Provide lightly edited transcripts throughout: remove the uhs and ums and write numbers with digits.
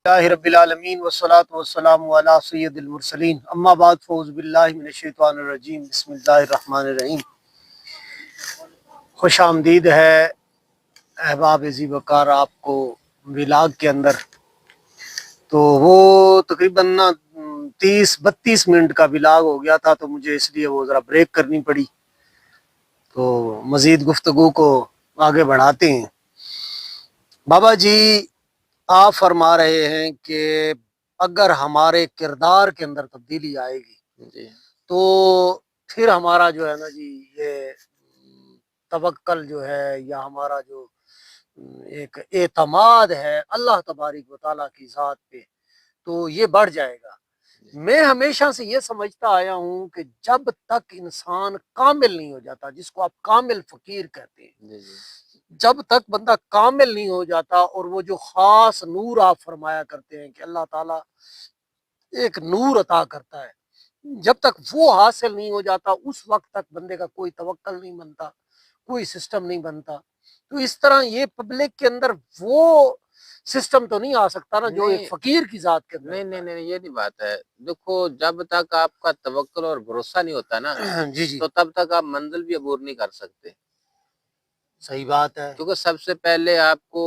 اللہ رب العالمین والصلاة والسلام علی سید المرسلین اما بعد فاعوذ باللہ من الشیطان الرجیم بسم اللہ الرحمن الرحیم۔ خوش آمدید ہے احباب ذی وقار آپ کو ولاگ کے اندر۔ تو وہ تقریباً 30-32 منٹ کا ولاگ ہو گیا تھا، تو مجھے اس لیے وہ ذرا بریک کرنی پڑی۔ تو مزید گفتگو کو آگے بڑھاتے ہیں۔ بابا جی آپ فرما رہے ہیں کہ اگر ہمارے کردار کے اندر تبدیلی آئے گی تو پھر ہمارا جو ہے نا جی یہ توکل جو ہے یا ہمارا جو ایک اعتماد ہے اللہ تبارک و تعالیٰ کی ذات پہ تو یہ بڑھ جائے گا۔ میں ہمیشہ سے یہ سمجھتا آیا ہوں کہ جب تک انسان کامل نہیں ہو جاتا، جس کو آپ کامل فقیر کہتے ہیں، جب تک بندہ کامل نہیں ہو جاتا اور وہ جو خاص نور آپ فرمایا کرتے ہیں کہ اللہ تعالیٰ ایک نور عطا کرتا ہے، جب تک وہ حاصل نہیں ہو جاتا اس وقت تک بندے کا کوئی توکل نہیں بنتا، کوئی سسٹم نہیں بنتا۔ تو اس طرح یہ پبلک کے اندر وہ سسٹم تو نہیں آ سکتا نا جو ایک فقیر کی ذات کے اندر۔ نہیں یہ نہیں بات ہے۔ دیکھو جب تک آپ کا توکل اور بھروسہ نہیں ہوتا نا جی تو تب تک آپ منزل بھی عبور نہیں کر سکتے۔ صحیح بات ہے، کیونکہ سب سے پہلے آپ کو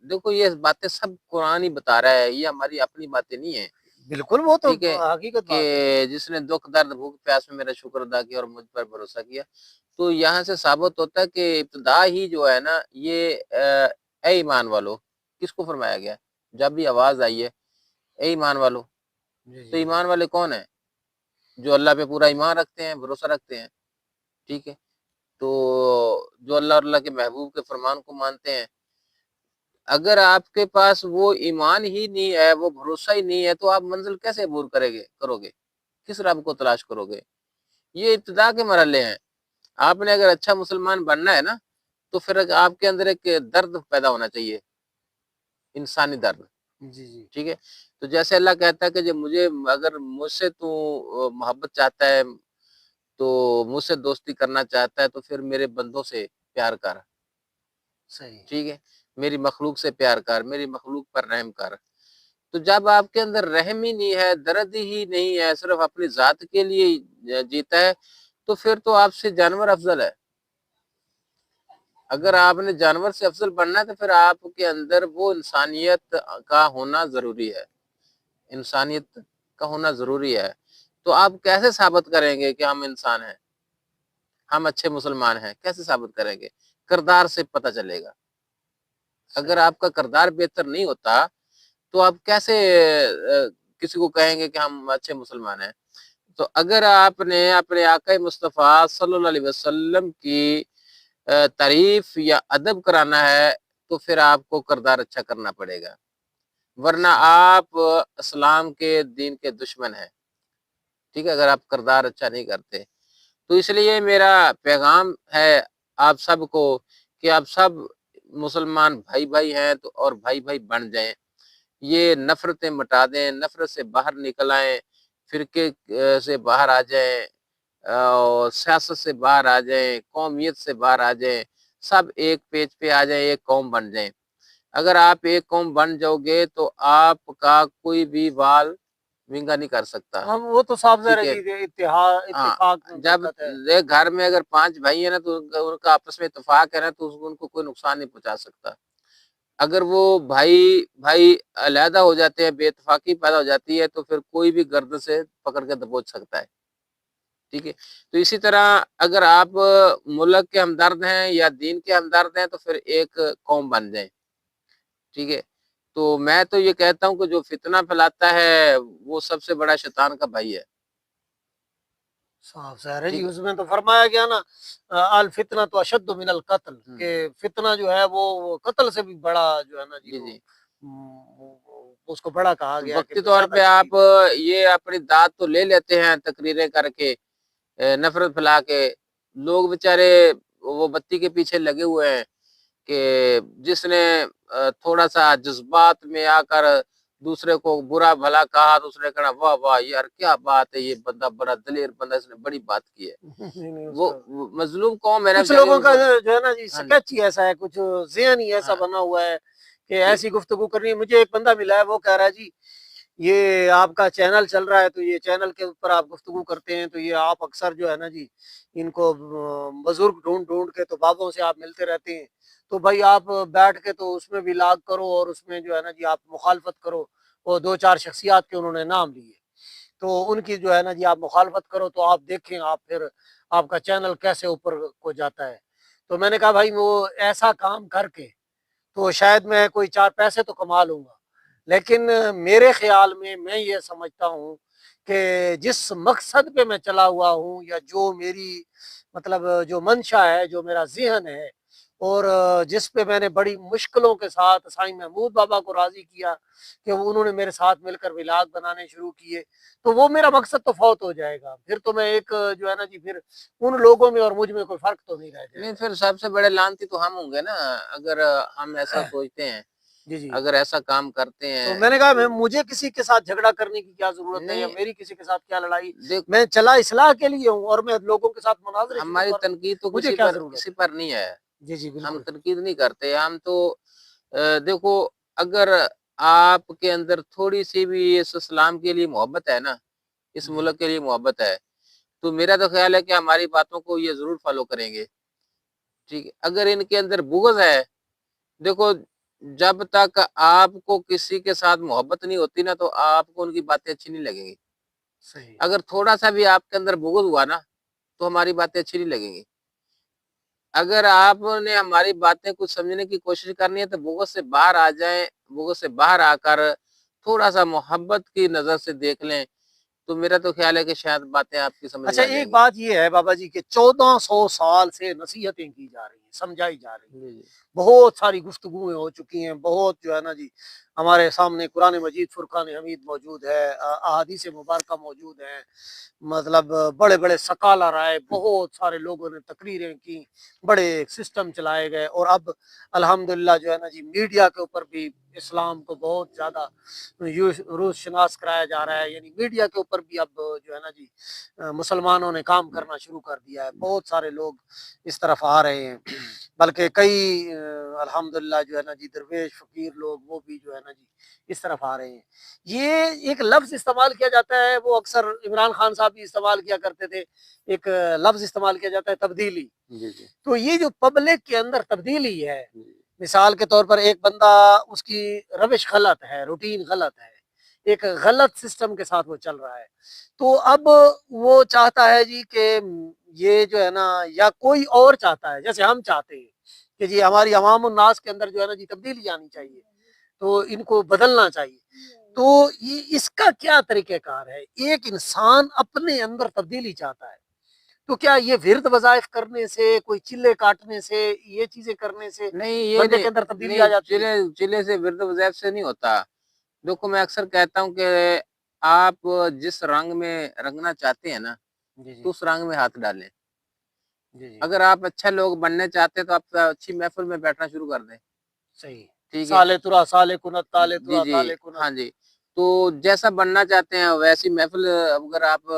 دیکھو یہ باتیں سب قرآن ہی بتا رہا ہے، یہ ہماری اپنی باتیں نہیں ہیں۔ بالکل وہ تو ٹھیک ہے حقیقت کہ بات ہے۔ جس نے دکھ درد بھوک پیاس میں میرا شکر ادا کیا اور مجھ پر بھروسہ کیا، تو یہاں سے ثابت ہوتا ہے کہ ابتدا ہی جو ہے نا یہ اے ایمان والو کس کو فرمایا گیا؟ جب بھی آواز آئی ہے اے ایمان والو، تو ایمان والے کون ہیں؟ جو اللہ پہ پورا ایمان رکھتے ہیں، بھروسہ رکھتے ہیں۔ ٹھیک ہے، تو جو اللہ اور اللہ کے محبوب کے فرمان کو مانتے ہیں۔ اگر آپ کے پاس وہ ایمان ہی نہیں ہے، وہ بھروسہ ہی نہیں ہے، تو آپ منزل کیسے عبور کرو گے؟ کس رب کو تلاش کرو گے؟ یہ ابتدا کے مرحلے ہیں۔ آپ نے اگر اچھا مسلمان بننا ہے نا تو پھر آپ کے اندر ایک درد پیدا ہونا چاہیے، انسانی درد۔ ٹھیک ہے، تو جیسے اللہ کہتا ہے کہ جب اگر مجھ سے تو محبت چاہتا ہے، تو مجھ سے دوستی کرنا چاہتا ہے، تو پھر میرے بندوں سے پیار کر۔ صحیح، ٹھیک ہے، میری مخلوق سے پیار کر، میری مخلوق پر رحم کر۔ تو جب آپ کے اندر رحم ہی نہیں ہے، درد ہی نہیں ہے، صرف اپنی ذات کے لیے جیتا ہے، تو پھر تو آپ سے جانور افضل ہے۔ اگر آپ نے جانور سے افضل بننا ہے تو پھر آپ کے اندر وہ انسانیت کا ہونا ضروری ہے، انسانیت کا ہونا ضروری ہے۔ تو آپ کیسے ثابت کریں گے کہ ہم انسان ہیں، ہم اچھے مسلمان ہیں؟ کیسے ثابت کریں گے؟ کردار سے پتہ چلے گا۔ اگر آپ کا کردار بہتر نہیں ہوتا تو آپ کیسے کسی کو کہیں گے کہ ہم اچھے مسلمان ہیں؟ تو اگر آپ نے اپنے آقا مصطفیٰ صلی اللہ علیہ وسلم کی تعریف یا ادب کرانا ہے تو پھر آپ کو کردار اچھا کرنا پڑے گا، ورنہ آپ اسلام کے دین کے دشمن ہیں۔ ٹھیک ہے، اگر آپ کردار اچھا نہیں کرتے تو اس لیے میرا پیغام ہے آپ سب کو کہ آپ سب مسلمان بھائی بھائی ہیں تو اور بھائی بھائی بن جائیں، یہ نفرتیں مٹا دیں، نفرت سے باہر نکل آئیں، فرقے سے باہر آ جائیں، اور سیاست سے باہر آ جائیں، قومیت سے باہر آ جائیں، سب ایک پیج پہ آ جائیں، ایک قوم بن جائیں۔ اگر آپ ایک قوم بن جاؤ گے تو آپ کا کوئی بھی بال ونگا نہیں کر سکتا۔ وہ تو صاف ظاہر ہے جی، اتفاق جب ایک گھر میں اگر 5 بھائی ہیں نا تو ان کا آپس میں اتفاق ہے نا تو ان کو کوئی نقصان نہیں پہنچا سکتا۔ اگر وہ بھائی علیحدہ ہو جاتے ہیں، بے اتفاقی پیدا ہو جاتی ہے، تو پھر کوئی بھی گردن سے پکڑ کے دبوچ سکتا ہے۔ ٹھیک ہے، تو اسی طرح اگر آپ ملک کے ہمدرد ہیں یا دین کے ہمدرد ہیں تو پھر ایک قوم بن جائیں۔ ٹھیک ہے، تو میں تو یہ کہتا ہوں کہ جو فتنہ پھیلاتا ہے وہ سب سے بڑا شیطان کا بھائی ہے۔ صاف ظاہر ہے جی، اس میں تو فرمایا گیا نا الفتنہ تو اشد من القتل، کہ فتنہ جو ہے وہ قتل سے بھی بڑا جو ہے نا جی اس کو بڑا کہا گیا۔ وقتی طور پہ آپ یہ اپنی داد تو لے لیتے ہیں تقریریں کر کے، نفرت پھیلا کے، لوگ بیچارے وہ بتی کے پیچھے لگے ہوئے ہیں کہ جس نے تھوڑا سا جذبات میں آ کر دوسرے کو برا بھلا کہا تو اس نے کہا واہ واہ یار کیا بات ہے، یہ بندہ بڑا دلیر بندہ، اس نے بڑی بات کی ہے۔ وہ مظلوم قوم ہے نا، کچھ لوگوں کا جو ہے نا جی سکیچ ہی ایسا ہے، کچھ ذہن ہی ایسا بنا ہوا ہے کہ ایسی گفتگو کرنی ہے. مجھے ایک بندہ ملا ہے وہ کہہ رہا ہے جی یہ آپ کا چینل چل رہا ہے تو یہ چینل کے اوپر آپ گفتگو کرتے ہیں تو یہ آپ اکثر جو ہے نا جی ان کو بزرگ ڈھونڈ ڈھونڈ کے تو بابوں سے آپ ملتے رہتے ہیں تو بھائی آپ بیٹھ کے تو اس میں بھی لاگ کرو اور اس میں جو ہے نا جی آپ مخالفت کرو. وہ 2-4 شخصیات کے انہوں نے نام لیے تو ان کی جو ہے نا جی آپ مخالفت کرو تو آپ دیکھیں آپ پھر آپ کا چینل کیسے اوپر کو جاتا ہے. تو میں نے کہا بھائی وہ ایسا کام کر کے تو شاید میں کوئی 4 پیسے تو کما لوں گا لیکن میرے خیال میں یہ سمجھتا ہوں کہ جس مقصد پہ میں چلا ہوا ہوں یا جو میری مطلب جو منشا ہے جو میرا ذہن ہے اور جس پہ میں نے بڑی مشکلوں کے ساتھ سائیں محمود بابا کو راضی کیا کہ انہوں نے میرے ساتھ مل کر ولاگ بنانے شروع کیے تو وہ میرا مقصد تو فوت ہو جائے گا. پھر تو میں ایک جو ہے نا جی پھر ان لوگوں میں اور مجھ میں کوئی فرق تو نہیں رہ جائے نہیں گا. پھر سب سے بڑے لعنتی تو ہم ہوں گے نا اگر ہم ایسا سوچتے ہیں، جی جی اگر ایسا کام کرتے تو ہیں میں نے کہا تو مجھے کسی کے ساتھ جھگڑا کرنے کی کیا ضرورت ہے یا نہیں. میری کسی کے ساتھ کیا لڑائی. دیکھ میں چلا اصلاح کے لیے ہوں اور میں لوگوں کے ساتھ مناظرے شروع ہماری کر دوں. تنقید تو مجھے کیا ضرورت کسی ہے. پر نہیں ہے، جی جی ہم بالکل. تنقید نہیں کرتے. ہم تو دیکھو اگر آپ کے اندر تھوڑی سی بھی اس اسلام کے لیے محبت ہے نا، اس ملک کے لیے محبت ہے تو میرا تو خیال ہے کہ ہماری باتوں کو یہ ضرور فالو کریں گے. ٹھیک ہے، اگر ان کے اندر بغض ہے، دیکھو جب تک آپ کو کسی کے ساتھ محبت نہیں ہوتی نا تو آپ کو ان کی باتیں اچھی نہیں لگیں گی. صحیح. اگر تھوڑا سا بھی آپ کے اندر بغض ہوا نا تو ہماری باتیں اچھی نہیں لگیں گی. اگر آپ نے ہماری باتیں کچھ سمجھنے کی کوشش کرنی ہے تو بغض سے باہر آ جائیں، بغض سے باہر آ کر تھوڑا سا محبت کی نظر سے دیکھ لیں تو میرا تو خیال ہے کہ شاید باتیں آپ کی سمجھ اچھا میں آ ایک جائیں گی. بات یہ ہے بابا جی کہ 1400 سال سے نصیحتیں کی جا رہی ہیں سمجھائی جا رہی ہیں جی جی بہت ساری گفتگویں ہو چکی ہیں بہت جو ہے نا جی ہمارے سامنے قرآن مجید فرقان حمید موجود ہے احادیث مبارکہ موجود ہیں مطلب بڑے بڑے سکالر آئے بہت سارے لوگوں نے تقریریں کی بڑے سسٹم چلائے گئے اور اب الحمدللہ جو ہے نا جی میڈیا کے اوپر بھی اسلام کو بہت زیادہ روز شناس کرایا جا رہا ہے. یعنی میڈیا کے اوپر بھی اب جو ہے نا جی مسلمانوں نے کام کرنا شروع کر دیا ہے. بہت سارے لوگ اس طرف آ رہے ہیں بلکہ کئی الحمدللہ جو ہے نا جی درویش فقیر لوگ وہ بھی جو ہے نا جی اس طرف آ رہے ہیں. یہ ایک لفظ استعمال کیا جاتا ہے وہ اکثر عمران خان صاحب بھی استعمال کیا کرتے تھے ایک لفظ استعمال کیا جاتا ہے تبدیلی. جی جی تو یہ جو پبلک کے اندر تبدیلی ہے جی. مثال کے طور پر ایک بندہ اس کی روش غلط ہے روٹین غلط ہے ایک غلط سسٹم کے ساتھ وہ چل رہا ہے تو اب وہ چاہتا ہے جی کہ یہ جو ہے نا یا کوئی اور چاہتا ہے جیسے ہم چاہتے ہیں کہ جی ہماری عوام الناس کے اندر جو ہے نا جی تبدیلی آنی چاہیے تو ان کو بدلنا چاہیے. تو یہ اس کا کیا طریقہ کار ہے. ایک انسان اپنے اندر تبدیلی چاہتا ہے تو کیا یہ ورد وظائف کرنے سے کوئی چلے کاٹنے سے یہ چیزیں کرنے سے نہیں یہ بندے کے اندر تبدیلی آ نہیں جاتی ہے. چلے سے ورد وظائف سے نہیں ہوتا. دیکھو میں اکثر کہتا ہوں کہ آپ جس رنگ میں رنگنا چاہتے ہیں نا جی جی تو اس رنگ میں ہاتھ ڈالیں. جی جی اگر آپ اچھا لوگ بننے چاہتے ہیں تو آپ اچھی محفل میں بیٹھنا شروع کر دیں. صحیح. ٹھیک ہے. سالے ترا سالے کنت تالے جی ترا جی تالے کنت. ہاں جی. تو جیسا بننا چاہتے ہیں ویسی محفل اگر آپ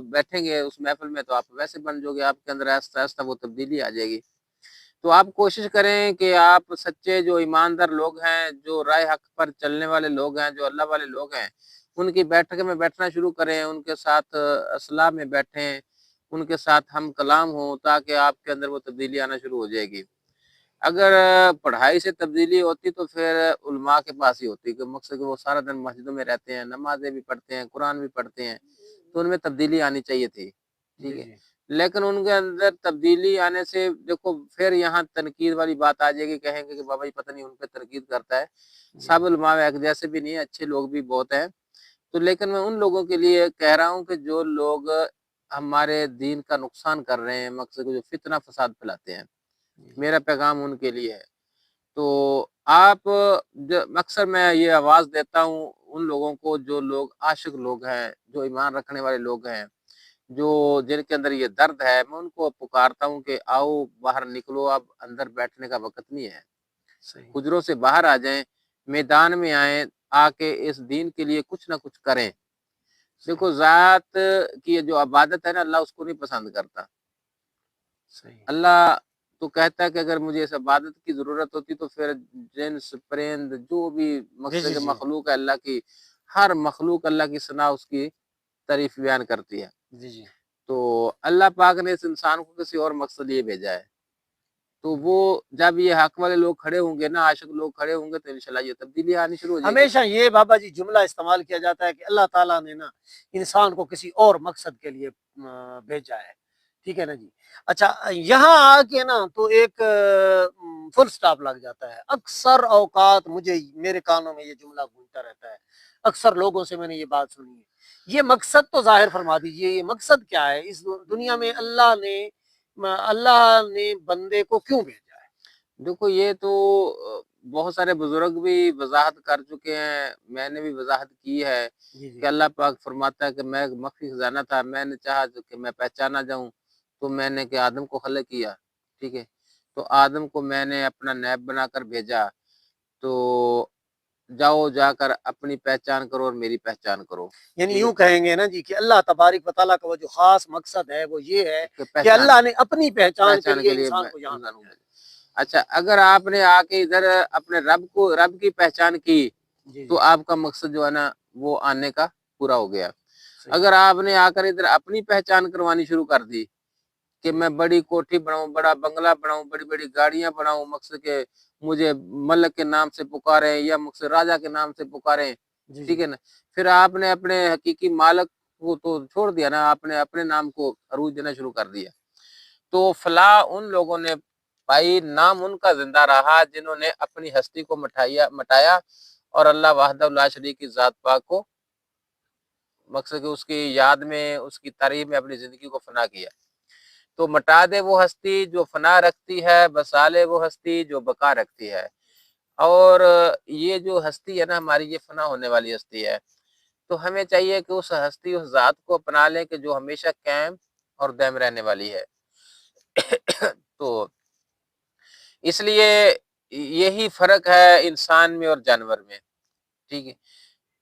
بیٹھیں گے اس محفل میں تو آپ ویسے بن جو گے. آپ کے اندر آہستہ آہستہ وہ تبدیلی آ جائے گی. تو آپ کوشش کریں کہ آپ سچے جو ایماندار لوگ ہیں جو رائے حق پر چلنے والے لوگ ہیں جو اللہ والے لوگ ہیں ان کی بیٹھک میں بیٹھنا شروع کریں. ان کے ساتھ اصلاح میں بیٹھیں ان کے ساتھ ہم کلام ہوں تاکہ آپ کے اندر وہ تبدیلی آنا شروع ہو جائے گی. اگر پڑھائی سے تبدیلی ہوتی تو پھر علماء کے پاس ہی ہوتی کہ مقصد کہ وہ سارا دن مسجدوں میں رہتے ہیں نمازیں بھی پڑھتے ہیں قرآن بھی پڑھتے ہیں تو ان میں تبدیلی آنی چاہیے تھی. ٹھیک جی ہے. جی لیکن ان کے اندر تبدیلی آنے سے دیکھو پھر یہاں تنقید والی بات آ جائے گی. کہیں گے کہ بابا جی پتہ نہیں ان پہ تنقید کرتا ہے. سب علماء ایک جیسے بھی نہیں ہے اچھے لوگ بھی بہت ہیں. تو لیکن میں ان لوگوں کے لیے کہہ رہا ہوں کہ جو لوگ ہمارے دین کا نقصان کر رہے ہیں مقصد جو فتنہ فساد پھیلاتے ہیں میرا پیغام ان کے لیے ہے. تو آپ اکثر میں یہ آواز دیتا ہوں ان لوگوں کو جو لوگ عاشق لوگ ہیں جو ایمان رکھنے والے لوگ ہیں جو جن کے اندر یہ درد ہے میں ان کو پکارتا ہوں کہ آؤ باہر نکلو. اب اندر بیٹھنے کا وقت نہیں ہے. صحیح. حجروں سے باہر آ جائیں میدان میں آئیں آ کے اس دین کے لیے کچھ نہ کچھ کریں. دیکھو ذات کی جو عبادت ہے نا اللہ اس کو نہیں پسند کرتا. صحیح. اللہ تو کہتا ہے کہ اگر مجھے اس عبادت کی ضرورت ہوتی تو پھر جنس پرند جو بھی مقصد کے مخلوق ہے اللہ کی، ہر مخلوق اللہ کی ثنا اس کی تعریف بیان کرتی ہے۔ جی جی تو اللہ پاک نے اس انسان کو کسی اور مقصد لیے بھیجا ہے، تو وہ جب یہ حق والے لوگ کھڑے ہوں گے نا، عاشق لوگ کھڑے ہوں گے، تو انشاءاللہ یہ تبدیلی آنی شروع ہو جائے گی۔ ہمیشہ یہ بابا جی جملہ استعمال کیا جاتا ہے کہ اللہ تعالیٰ نے نا انسان کو کسی اور مقصد کے لیے بھیجا ہے، ٹھیک ہے نا جی۔ اچھا یہاں آ کے نا تو ایک فل سٹاپ لگ جاتا ہے۔ اکثر اوقات میرے کانوں میں یہ جملہ گونجتا رہتا ہے، اکثر لوگوں سے میں نے یہ بات سنی ہے۔ یہ مقصد تو ظاہر فرما دیجئے، یہ مقصد کیا ہے اس دنیا میں؟ اللہ نے بندے کو کیوں بھیجا ہے؟ دیکھو یہ تو بہت سارے بزرگ بھی وضاحت کر چکے ہیں، میں نے بھی وضاحت کی ہے کہ اللہ پاک فرماتا ہے کہ میں مخفی خزانہ تھا، میں نے چاہا کہ میں پہچانا جاؤں تو میں نے کہ آدم کو خلق کیا، ٹھیک ہے، تو آدم کو میں نے اپنا نیب بنا کر بھیجا، تو جاؤ جا کر اپنی پہچان کرو اور میری پہچان کرو۔ یعنی یوں کہیں گے نا جی کہ اللہ تبارک و تعالیٰ کا وہ جو خاص مقصد ہے وہ یہ ہے کہ اللہ نے اپنی پہچان کے لیے انسان کو یہاں بھیجا ہے۔ اچھا اگر آپ نے آ کے ادھر اپنے رب کی پہچان کی تو آپ کا مقصد جو ہے نا وہ آنے کا پورا ہو گیا۔ اگر آپ نے آ کر ادھر اپنی پہچان کروانی شروع کر دی کہ میں بڑی کوٹھی بناؤں، بڑا بنگلہ بناؤں، بڑی بڑی گاڑیاں بناؤں، مقصد کہ مجھے ملک کے نام سے پکاریں یا مقصد راجہ کے نام سے پکاریں، ٹھیک ہے نا، پھر آپ نے اپنے حقیقی مالک کو تو چھوڑ دیا نا، آپ نے اپنے نام کو عروج دینا شروع کر دیا۔ تو فلاح ان لوگوں نے پائی، نام ان کا زندہ رہا جنہوں نے اپنی ہستی کو مٹایا اور اللہ وحدہ لا شریک کی ذات پاک کو مقصد کہ اس کی یاد میں، اس کی تعریف میں اپنی زندگی کو فنا کیا۔ تو مٹا دے وہ ہستی جو فنا رکھتی ہے، بسا لے وہ ہستی جو بقا رکھتی ہے۔ اور یہ جو ہستی ہے نا ہماری، یہ فنا ہونے والی ہستی ہے، تو ہمیں چاہیے کہ اس ہستی، اس ذات کو اپنا لیں کہ جو ہمیشہ قائم اور دائم رہنے والی ہے۔ تو اس لیے یہی فرق ہے انسان میں اور جانور میں، ٹھیک ہے۔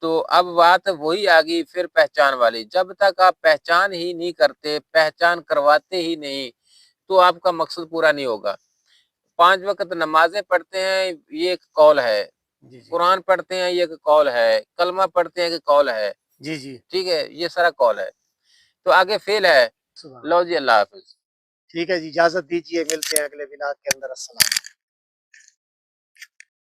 تو اب بات وہی آ گئی پھر پہچان والی، جب تک آپ پہچان ہی نہیں کرتے، پہچان کرواتے ہی نہیں، تو آپ کا مقصد پورا نہیں ہوگا۔ 5 وقت نمازیں پڑھتے ہیں یہ ایک قول ہے، قرآن پڑھتے ہیں یہ ایک قول ہے، کلمہ پڑھتے ہیں ایک قول ہے، جی جی ٹھیک ہے، یہ سارا قول ہے، تو آگے فعل ہے۔ لو جی، اللہ حافظ۔ ٹھیک ہے جی، اجازت دیجیے، ملتے ہیں اگلے ولاگ کے اندر۔ السلام۔